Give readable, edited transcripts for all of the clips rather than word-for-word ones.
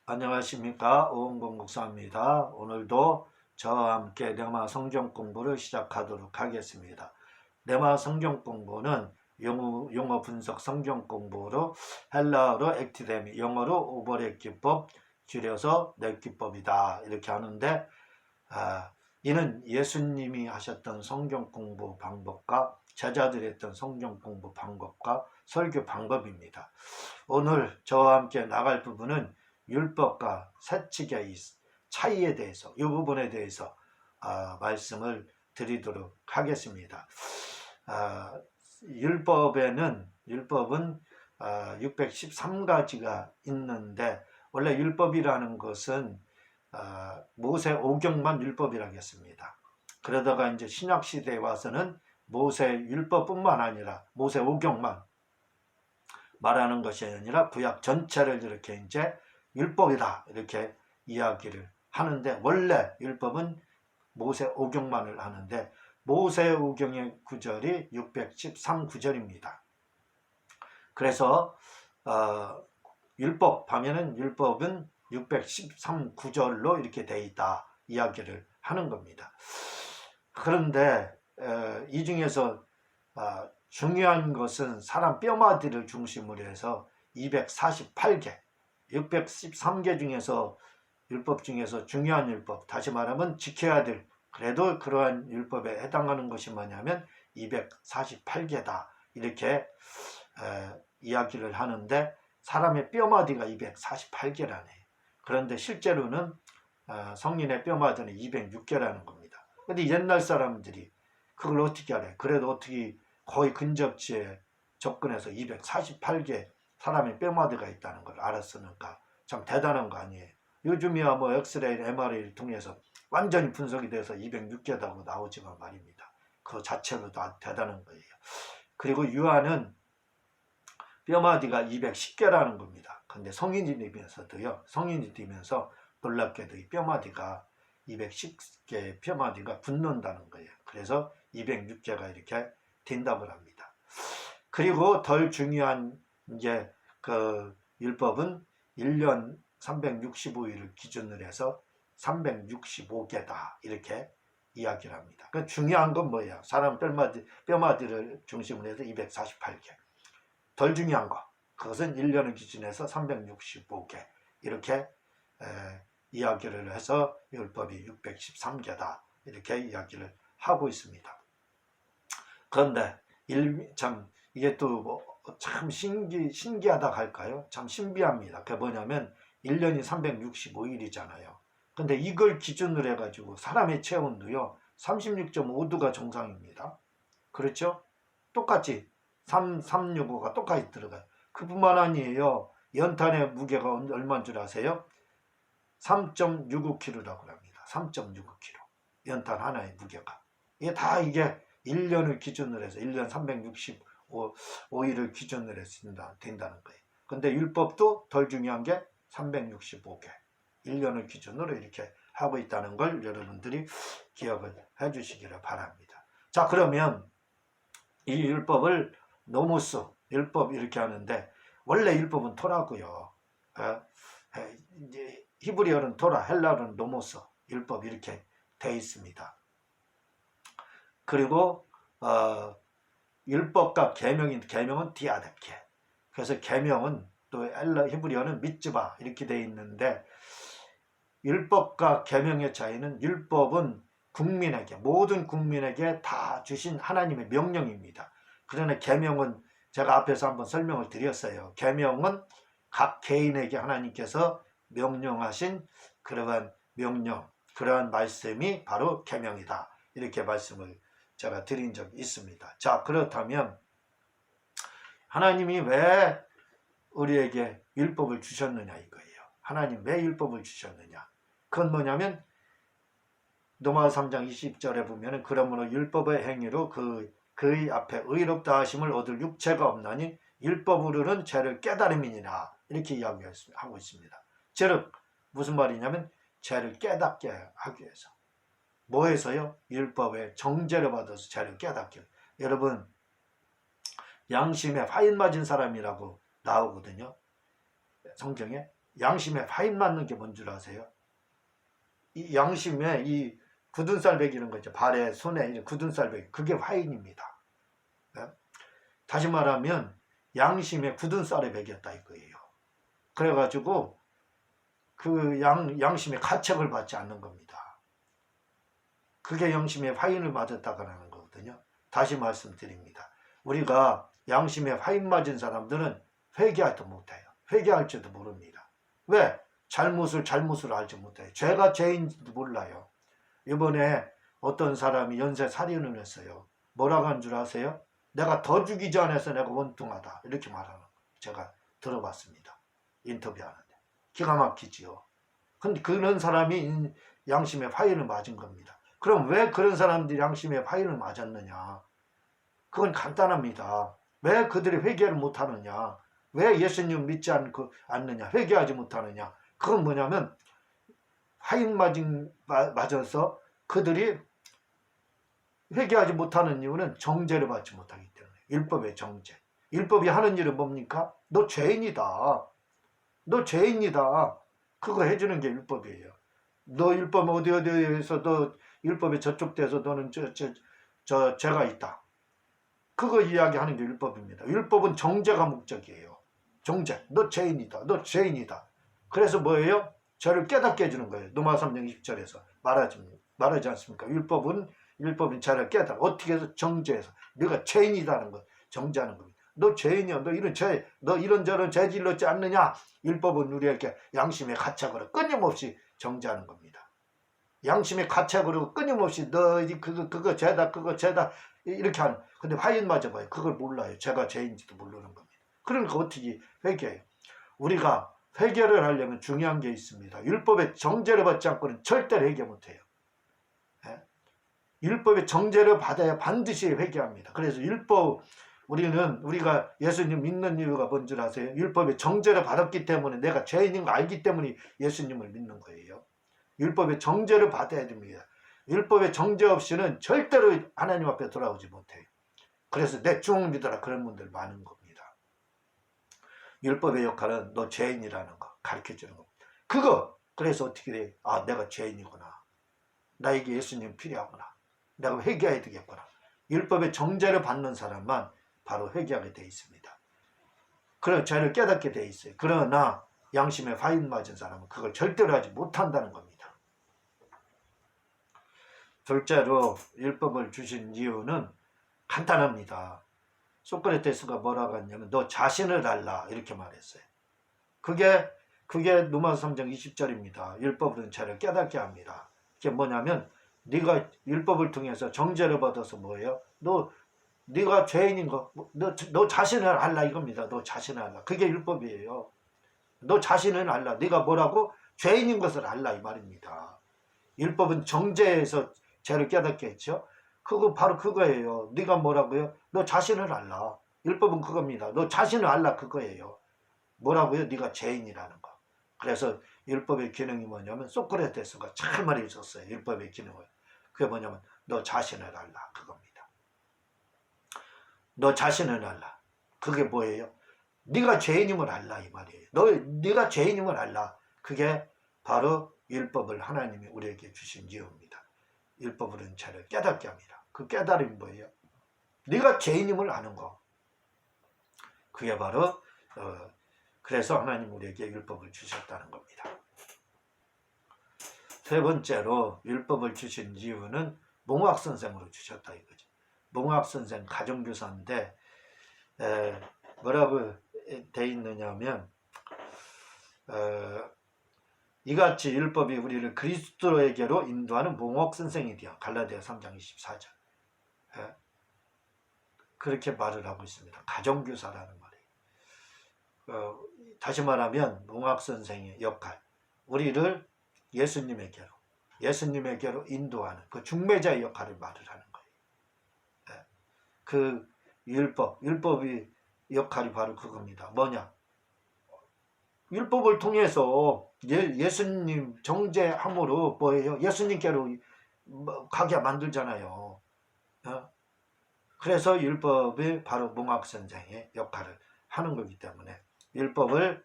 안녕하십니까, 오은공 목사입니다. 오늘도 저와 함께 네마 성경 공부를 시작하도록 하겠습니다. 네마 성경 공부는 용어 분석 성경 공부로 헬라어로 액티데미, 영어로 오버랩 기법, 줄여서 넷 기법이다 이렇게 하는데, 이는 예수님이 하셨던 성경 공부 방법과 제자들이 했던 성경 공부 방법과 설교 방법입니다. 오늘 저와 함께 나갈 부분은 율법과 세칙의 차이에 대해서, 이 부분에 대해서 말씀을 드리도록 하겠습니다. 율법은 613가지가 있는데, 원래 율법이라는 것은 모세 오경만 율법이라고 했습니다. 그러다가 이제 신약 시대에 와서는 모세 율법뿐만 아니라 모세 오경만 말하는 것이 아니라 구약 전체를 이렇게 이제 율법이다 이렇게 이야기를 하는데, 원래 율법은 모세 오경만을 하는데 모세 오경의 구절이 613구절입니다. 그래서 율법 하면은 율법은 613구절로 이렇게 돼 있다 이야기를 하는 겁니다. 그런데 이 중에서 중요한 것은 사람 뼈마디를 중심으로 해서 248개, 613개 중에서 율법 중에서 중요한 율법, 다시 말하면 지켜야 될, 그래도 그러한 율법에 해당하는 것이 뭐냐면 248개다 이렇게 이야기를 하는데, 사람의 뼈마디가 248개라네. 그런데 실제로는 성인의 뼈마디는 206개라는 겁니다. 근데 옛날 사람들이 그걸 어떻게 알아요? 그래도 어떻게 거의 근접지에 접근해서 248개 사람의 뼈마디가 있다는 걸 알았으니까 참 대단한 거 아니에요. 요즘이야 뭐 엑스레이, MRI를 통해서 완전히 분석이 돼서 206개라고 나오지만 말입니다. 그 자체로도 아주 대단한 거예요. 그리고 유아는 뼈마디가 210개라는 겁니다. 근데 성인이 되면서 놀랍게도 이 뼈마디가 210개의 뼈마디가 붙는다는 거예요. 그래서 206개가 이렇게 된다고 합니다. 그리고 덜 중요한 이제 그 율법은 1년 365일을 기준으로 해서 365개다 이렇게 이야기를 합니다. 그 중요한 건 뭐예요? 사람 뼈마디를 중심으로 해서 248개. 덜 중요한 거, 그것은 1년을 기준해서 365개 이렇게 이야기를 해서 율법이 613개다 이렇게 이야기를 하고 있습니다. 그런데 참 이게 또 참 신기하다 할까요? 참 신비합니다. 그게 뭐냐면 1년이 365일이잖아요. 근데 이걸 기준으로 해가지고 사람의 체온도요 36.5도가 정상입니다. 그렇죠? 똑같이 365가 똑같이 들어가요. 그뿐만 아니에요. 연탄의 무게가 얼마인 줄 아세요? 3.65kg라고 합니다. 3.65kg. 연탄 하나의 무게가. 이게 다 이게 1년을 기준으로 해서 1년 365일을 기준으로 해서 된다는 거예요. 근데 율법도 덜 중요한 게 365개. 1년을 기준으로 이렇게 하고 있다는 걸 여러분들이 기억을 해 주시기를 바랍니다. 자, 그러면 이 율법을 노모스, 율법 이렇게 하는데, 원래 율법은 토라고요. 이제 히브리어는 토라, 헬라어는 노모스, 율법 이렇게 되어 있습니다. 그리고 율법과 계명은 디아데케. 그래서 계명은 또 히브리어는 미츠바 이렇게 되어 있는데, 율법과 계명의 차이는, 율법은 모든 국민에게 다 주신 하나님의 명령입니다. 그러나 계명은 제가 앞에서 한번 설명을 드렸어요. 계명은 각 개인에게 하나님께서 명령하신 그러한 명령, 그러한 말씀이 바로 계명이다 이렇게 말씀을 제가 드린 적이 있습니다. 자, 그렇다면 하나님이 왜 우리에게 율법을 주셨느냐 이거예요. 하나님 왜 율법을 주셨느냐? 그건 뭐냐면 로마서 3장 20절에 보면, 그러므로 율법의 행위로 그의 앞에 의롭다 하심을 얻을 육체가 없나니 율법으로는 죄를 깨달음이니라 이렇게 이야기하고 있습니다. 즉 무슨 말이냐면 죄를 깨닫게 하기 위해서. 뭐해서요? 율법의 정죄를 받아서 죄를 깨닫게. 여러분, 양심에 화인 맞은 사람이라고 나오거든요, 성경에. 양심에 파인 맞는 게 뭔 줄 아세요? 이 양심에 이 굳은 살 베기는 거죠. 발에 손에 굳은 살 베기, 그게 화인입니다. 네? 다시 말하면 양심에 굳은 쌀에 베겼다 이거예요. 그래가지고 그 양심의 가책을 받지 않는 겁니다. 그게 양심의 화인을 맞았다라는 거거든요. 다시 말씀드립니다. 우리가 양심에 화인 맞은 사람들은 회개하지도 못해요. 회개할 줄도 모릅니다. 왜? 잘못을 알지 못해요. 죄가 죄인지도 몰라요. 이번에 어떤 사람이 연쇄 살인을 했어요. 뭐라고 한 줄 아세요? 내가 더 죽이지 않아서 내가 원통하다, 이렇게 말하는 거 제가 들어봤습니다. 인터뷰하는데. 기가 막히지요. 근데 그런 사람이 양심의 화인을 맞은 겁니다. 그럼 왜 그런 사람들이 양심의 화인을 맞았느냐? 그건 간단합니다. 왜 그들이 회개를 못하느냐? 왜 예수님 믿지 않느냐? 회개하지 못하느냐? 그건 뭐냐면 화인 맞아서 그들이 회개하지 못하는 이유는 정죄를 받지 못하기 때문에. 율법의 정죄. 율법이 하는 일은 뭡니까? 너 죄인이다. 너 죄인이다. 그거 해주는 게 율법이에요. 너 율법 어디에서 너 율법에 저쪽 돼서 너는 저 죄가 있다. 그거 이야기하는 게 율법입니다. 율법은 정죄가 목적이에요. 정죄. 너 죄인이다. 너 죄인이다. 그래서 뭐예요? 죄를 깨닫게 해주는 거예요. 로마 3장 20절에서 말하지 않습니까? 율법은 죄를 깨달아. 어떻게 해서? 정죄해서. 네가 죄인이다는 거 정죄하는 겁니다. 너 죄인이야. 너 이런저런 죄 질렀지 않느냐? 율법은 우리에게 양심의 가책으로 끊임없이 정죄하는 겁니다. 양심의 가책으로 끊임없이 너 그거 죄다 이렇게 하는. 근데 화인 맞아봐요. 그걸 몰라요. 죄가 죄인지도 모르는 겁니다. 그러니까 어떻게 회개해요? 우리가 회개를 하려면 중요한 게 있습니다. 율법의 정죄를 받지 않고는 절대로 회개 못해요. 율법의 정죄를 받아야 반드시 회개합니다. 그래서 우리가 예수님 믿는 이유가 뭔 줄 아세요? 율법의 정죄를 받았기 때문에, 내가 죄인인 거 알기 때문에 예수님을 믿는 거예요. 율법의 정죄를 받아야 됩니다. 율법의 정죄 없이는 절대로 하나님 앞에 돌아오지 못해요. 그래서 내 쭉 믿어라, 그런 분들 많은 겁니다. 율법의 역할은 너 죄인이라는 거 가르쳐주는 겁니다. 그래서 어떻게 돼? 아, 내가 죄인이구나. 나에게 예수님 필요하구나. 내가 회개해야 되겠구나. 율법의 정죄를 받는 사람만 바로 회개하게 되어 있습니다. 그래서 죄를 깨닫게 되어 있어요. 그러나 양심에 화인 맞은 사람은 그걸 절대로 하지 못한다는 겁니다. 둘째로 율법을 주신 이유는 간단합니다. 소크라테스가 뭐라고 했냐면 너 자신을 알라, 이렇게 말했어요. 그게 로마서 3장 20절입니다. 율법으로는 죄를 깨닫게 합니다. 그게 뭐냐면 네가 율법을 통해서 정죄를 받아서 뭐예요? 네가 죄인인 거, 너 자신을 알라, 이겁니다. 너 자신을 알라. 그게 율법이에요. 너 자신을 알라. 네가 뭐라고? 죄인인 것을 알라, 이 말입니다. 율법은 정죄해서 죄를 깨닫게 했죠. 그거 바로 그거예요. 네가 뭐라고요? 너 자신을 알라. 율법은 그겁니다. 너 자신을 알라, 그거예요. 뭐라고요? 네가 죄인이라는 거. 그래서 율법의 기능이 뭐냐면 소크라테스가 잘 말해줬어요. 율법의 기능을. 그게 뭐냐면 너 자신을 알라, 그겁니다. 너 자신을 알라. 그게 뭐예요? 네가 죄인임을 알라, 이 말이에요. 네가 죄인임을 알라. 그게 바로 율법을 하나님이 우리에게 주신 이유입니다. 율법으로는 죄를 깨닫게 합니다. 그 깨달음이 뭐예요? 네가 죄인임을 아는 거. 그게 바로 그래서 하나님 우리에게 율법을 주셨다는 겁니다. 세 번째로 율법을 주신 이유는 몽학선생으로 주셨다 이거죠. 몽학선생 가정교사인데 뭐라고 돼 있느냐면 이같이 율법이 우리를 그리스도에게로 인도하는 몽학선생이 되어 갈라디아 3장 24절 그렇게 말을 하고 있습니다. 가정교사라는 말이에요. 다시 말하면 몽학선생의 역할, 우리를 예수님에게로 인도하는 그 중매자의 역할을 말을 하는 거예요. 그 율법의 역할이 바로 그겁니다. 뭐냐? 율법을 통해서 예수님 정죄함으로 뭐예요? 예수님께로 가게 만들잖아요. 그래서 율법이 바로 몽학선생의 역할을 하는 거기 때문에 율법의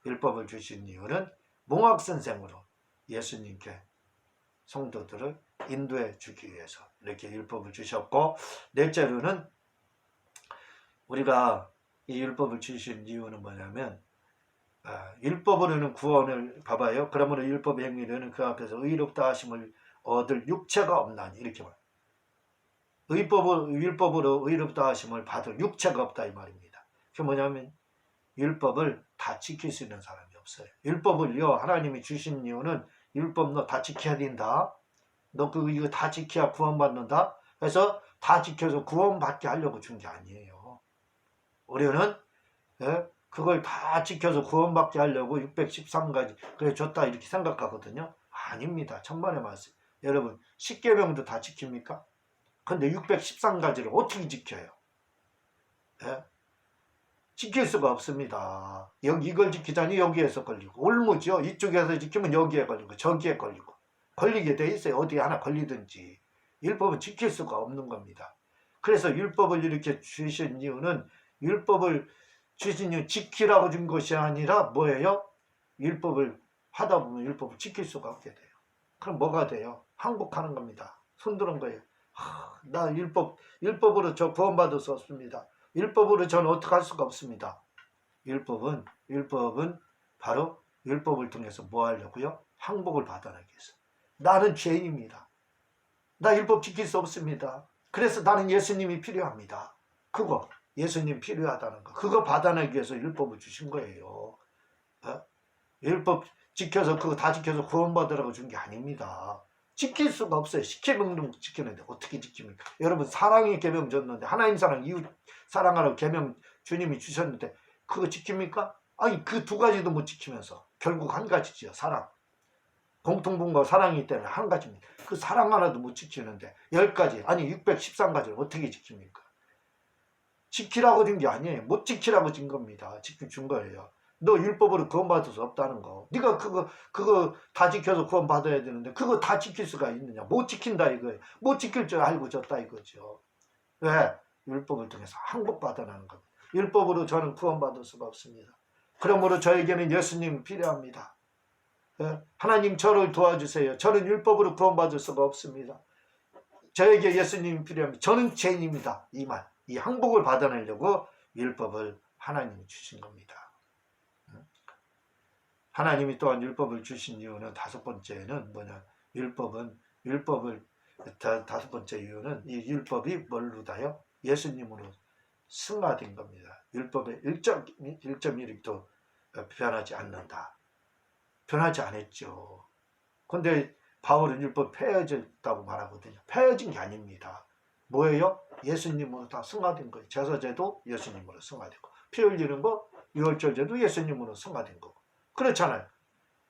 율법을 주신 이유는 몽학 선생으로 예수님께 성도들을 인도해 주기 위해서 이렇게 율법을 주셨고, 넷째로는 우리가 이 율법을 주신 이유는 뭐냐면, 율법으로는 구원을 봐봐요. 그러므로 율법 행위로는 그 앞에서 의롭다 하심을 얻을 육체가 없나니, 이렇게 말해요. 율법으로 의롭다 하심을 받을 육체가 없다 이 말입니다. 그게 뭐냐면 율법을 다 지킬 수 있는 사람이 없어요. 율법을요, 하나님이 주신 이유는 율법 너 다 지켜야 된다. 너 이거 다 지켜야 구원받는다. 그래서 다 지켜서 구원받게 하려고 준 게 아니에요. 우리는 그걸 다 지켜서 구원받게 하려고 613가지 그래 줬다 이렇게 생각하거든요. 아닙니다. 천만의 말씀. 여러분 10계명도 다 지킵니까? 근데 613가지를 어떻게 지켜요? 지킬 수가 없습니다. 이걸 지키자니 여기에서 걸리고, 올무죠. 이쪽에서 지키면 여기에 걸리고 저기에 걸리고 걸리게 돼 있어요. 어디 하나 걸리든지. 율법은 지킬 수가 없는 겁니다. 그래서 율법을 이렇게 주신 이유는, 율법을 주신 이유 지키라고 준 것이 아니라 뭐예요? 율법을 하다 보면 율법을 지킬 수가 없게 돼요. 그럼 뭐가 돼요? 항복하는 겁니다. 손드는 거예요. 나 율법으로 저 구원받을 수 없습니다. 율법으로 저는 어떻게 할 수가 없습니다. 율법은 바로 율법을 통해서 뭐 하려고요? 항복을 받아내기 위해서. 나는 죄인입니다. 나 율법 지킬 수 없습니다. 그래서 나는 예수님이 필요합니다. 그거 예수님 필요하다는 거, 그거 받아내기 위해서 율법을 주신 거예요. 율법 지켜서 그거 다 지켜서 구원받으라고 준 게 아닙니다. 지킬 수가 없어요. 10계명도 지키는데 어떻게 지킵니까? 여러분 사랑의 계명 줬는데, 하나님 사랑 이웃 사랑하라고 계명 주님이 주셨는데 그거 지킵니까? 아니 그 두 가지도 못 지키면서 결국 한 가지지요. 사랑. 공통분과 사랑이기 때문에 한 가지입니다. 그 사랑 하나도 못 지키는데 10가지 아니 613가지를 어떻게 지킵니까? 지키라고 준 게 아니에요. 못 지키라고 준 겁니다. 준 거예요. 너 율법으로 구원받을 수 없다는 거. 네가 그거 다 지켜서 구원받아야 되는데 그거 다 지킬 수가 있느냐. 못 지킨다 이거예요. 못 지킬 줄 알고 졌다 이거죠. 왜? 율법을 통해서 항복받아나는 겁니다. 율법으로 저는 구원받을 수가 없습니다. 그러므로 저에게는 예수님이 필요합니다. 하나님 저를 도와주세요. 저는 율법으로 구원받을 수가 없습니다. 저에게 예수님이 필요합니다. 저는 죄인입니다. 이 말. 이 항복을 받아내려고 율법을 하나님이 주신 겁니다. 하나님이 또한 율법을 주신 이유는 다섯 번째는 뭐냐? 율법을 다섯 번째 이유는 이 율법이 뭘로다요? 예수님으로 승화된 겁니다. 율법의 1.1도 변하지 않는다. 변하지 않았죠. 근데 바울은 율법 폐해졌다고 말하거든요. 폐해진 게 아닙니다. 뭐예요? 예수님으로 다 승화된 거예요. 제사제도 예수님으로 승화되고, 피 흘리는 거 유월절제도 예수님으로 승화된 거고. 그렇잖아요.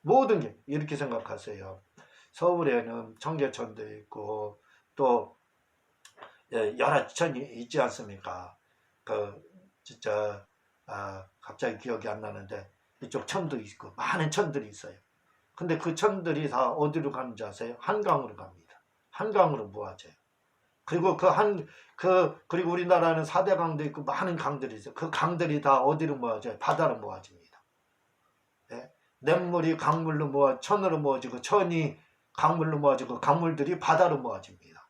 모든 게 이렇게 생각하세요. 서울에는 청계천도 있고 또 여러 천이 있지 않습니까? 진짜 갑자기 기억이 안 나는데 이쪽 천도 있고 많은 천들이 있어요. 근데 그 천들이 다 어디로 가는지 아세요? 한강으로 갑니다. 한강으로 모아져요. 그리고 그리고 우리나라는 4대 강도 있고 많은 강들이 있어요. 그 강들이 다 어디로 모아져요? 바다로 모아집니다. 네? 냇물이 강물로 천으로 모아지고 천이 강물로 모아지고 강물들이 바다로 모아집니다.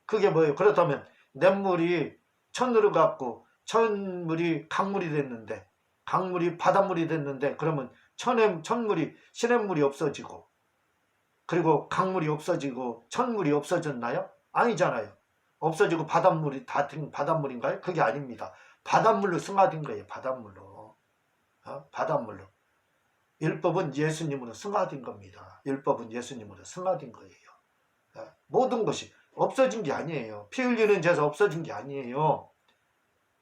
그게 뭐예요? 그렇다면 냇물이 천으로 갔고 천물이 강물이 됐는데, 강물이 바닷물이 됐는데, 그러면 천물이 시냇물이 없어지고 그리고 강물이 없어지고 천물이 없어졌나요? 아니잖아요. 없어지고 바닷물이 다 바닷물인가요? 그게 아닙니다. 바닷물로 승화된 거예요. 바닷물로. 바닷물로. 율법은 예수님으로 승화된 겁니다. 율법은 예수님으로 승화된 거예요. 모든 것이 없어진 게 아니에요. 피 흘리는 제사 없어진 게 아니에요.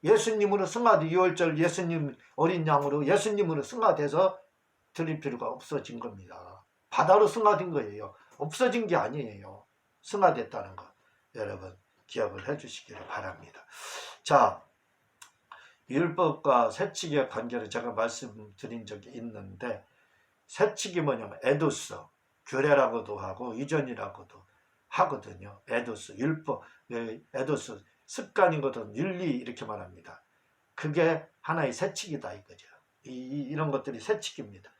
예수님으로 승화된, 6월절 예수님 어린 양으로 예수님으로 승화돼서 드릴 필요가 없어진 겁니다. 바다로 승화된 거예요. 없어진 게 아니에요. 승화됐다는 거 여러분 기억을 해주시기를 바랍니다. 자, 율법과 세칙의 관계를 제가 말씀드린 적이 있는데, 세칙이 뭐냐면 에도스, 규례라고도 하고 이전이라고도 하거든요. 에도스, 율법, 습관이거든, 윤리 이렇게 말합니다. 그게 하나의 세칙이다 이거죠. 이런 것들이 세칙입니다.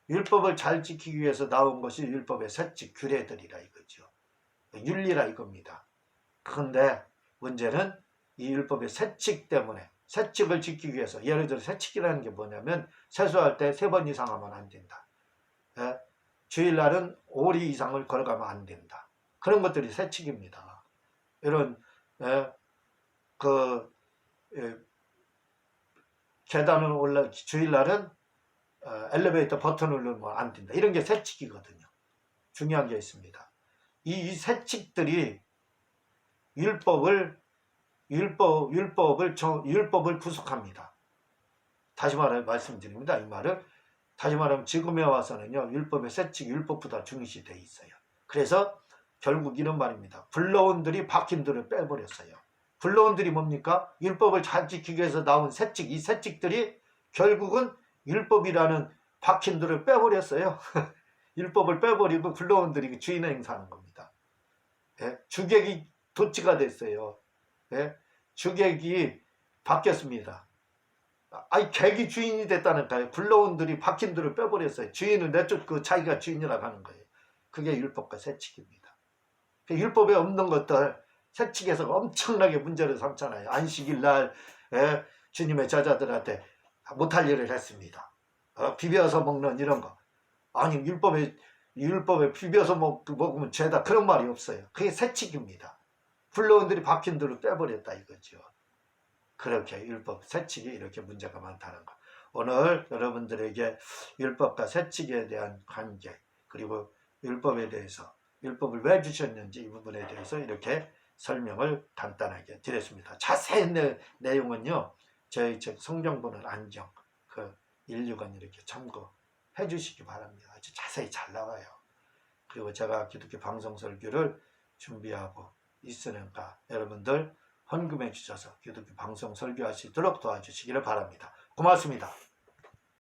율법을 잘 지키기 위해서 나온 것이 율법의 세칙, 규례들이라 이거죠. 윤리라 이겁니다. 그런데 문제는 이 율법의 세칙 때문에, 세칙을 지키기 위해서, 예를 들어 세칙이라는 게 뭐냐면 세수할 때 3번 이상 하면 안 된다. 주일날은 5리 이상을 걸어가면 안 된다. 그런 것들이 세칙입니다. 이런 계단을 올라 주일날은 엘리베이터 버튼을 누르면 안 된다. 이런 게 세칙이거든요. 중요한 게 있습니다. 이 세칙들이 율법을 구속합니다. 다시 말씀드립니다. 이 말을 다시 말하면 지금에 와서는요, 율법의 세칙, 율법보다 중시되어 있어요. 그래서 결국 이런 말입니다. 불러온들이 박힌들을 빼버렸어요. 불러온들이 뭡니까? 율법을 잘 지키기 위해서 나온 세칙, 이 세칙들이 결국은 율법이라는 박힌들을 빼버렸어요. 율법을 빼버리고 불러온들이 주인 행사하는 겁니다. 주객이 도치가 됐어요. 주객이 바뀌었습니다. 아니, 객이 주인이 됐다니까요. 불러온들이 박힌들을 빼버렸어요. 주인을 내쫓고 자기가 주인이라고 하는 거예요. 그게 율법과 세칙입니다. 율법에 없는 것들 세칙에서 엄청나게 문제를 삼잖아요. 안식일 날 주님의 제자들한테 못할 일을 했습니다. 비벼서 먹는 이런 거. 아니, 율법에 비벼서 먹으면 죄다, 그런 말이 없어요. 그게 세칙입니다. 불러온들이 박힌들을 빼버렸다 이거죠. 그렇게 율법, 세칙이 이렇게 문제가 많다는 거. 오늘 여러분들에게 율법과 세칙에 대한 관계, 그리고 율법에 대해서, 율법을 왜 주셨는지 이 부분에 대해서 이렇게 설명을 간단하게 드렸습니다. 자세한 내용은요, 저희 책 성경본을 안경, 1,6권 이렇게 참고해 주시기 바랍니다. 아주 자세히 잘 나와요. 그리고 제가 기독교 방송 설교를 준비하고 있으니까 여러분들 헌금해 주셔서 기독교 방송 설교할 수 있도록 도와주시기를 바랍니다. 고맙습니다.